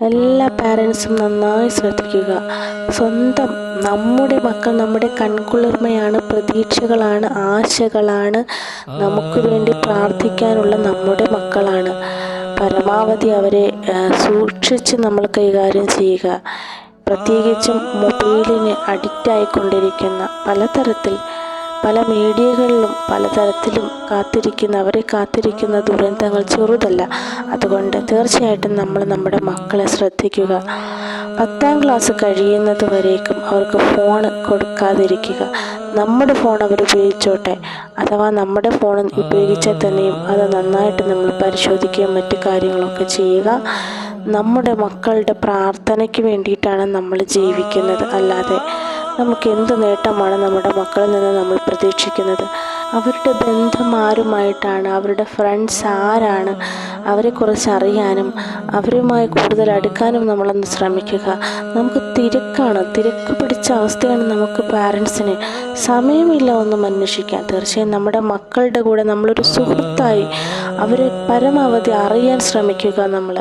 എല്ലാ പാരൻസും നന്നായി ശ്രദ്ധിക്കുക. സ്വന്തം നമ്മുടെ മക്കൾ നമ്മുടെ കൺകുളിർമയാണ്, പ്രതീക്ഷകളാണ്, ആശകളാണ്, നമുക്ക് വേണ്ടി പ്രാർത്ഥിക്കാനുള്ള നമ്മുടെ മക്കളാണ്. പരമാവധി അവരെ സൂക്ഷിച്ച് നമ്മൾ കൈകാര്യം ചെയ്യുക. പ്രത്യേകിച്ചും മൊബൈലിന് അഡിക്റ്റായിക്കൊണ്ടിരിക്കുന്ന പല മീഡിയകളിലും പലതരത്തിലും അവരെ കാത്തിരിക്കുന്ന ദുരന്തങ്ങൾ ചെറുതല്ല. അതുകൊണ്ട് തീർച്ചയായിട്ടും നമ്മൾ നമ്മുടെ മക്കളെ ശ്രദ്ധിക്കുക. 10ാം ക്ലാസ് കഴിയുന്നത് വരേക്കും അവർക്ക് ഫോൺ കൊടുക്കാതിരിക്കുക. നമ്മുടെ ഫോൺ അവർ ഉപയോഗിച്ചോട്ടെ. അഥവാ നമ്മുടെ ഫോൺ ഉപയോഗിച്ചാൽ തന്നെയും അത് നന്നായിട്ട് നമ്മൾ പരിശോധിക്കുകയും മറ്റു കാര്യങ്ങളൊക്കെ ചെയ്യുക. നമ്മുടെ മക്കളുടെ പ്രാർത്ഥനയ്ക്ക് വേണ്ടിയിട്ടാണ് നമ്മൾ ജീവിക്കുന്നത്. അല്ലാതെ നമുക്ക് എന്ത് നേട്ടമാണ് നമ്മുടെ മക്കളിൽ നിന്ന് നമ്മൾ പ്രതീക്ഷിക്കുന്നത്? അവരുടെ ബന്ധം ആരുമായിട്ടാണ്, അവരുടെ ഫ്രണ്ട്സ് ആരാണ്, അവരെക്കുറിച്ച് അറിയാനും അവരുമായി കൂടുതൽ അടുക്കാനും നമ്മളൊന്ന് ശ്രമിക്കുക. നമുക്ക് തിരക്ക് പിടിച്ച അവസ്ഥയാണ്. നമുക്ക് പാരൻസിന് സമയമില്ല ഒന്നും അന്വേഷിക്കാൻ. തീർച്ചയായും നമ്മുടെ മക്കളുടെ കൂടെ നമ്മളൊരു സുഹൃത്തായി അവരെ പരമാവധി അറിയാൻ ശ്രമിക്കുക നമ്മൾ.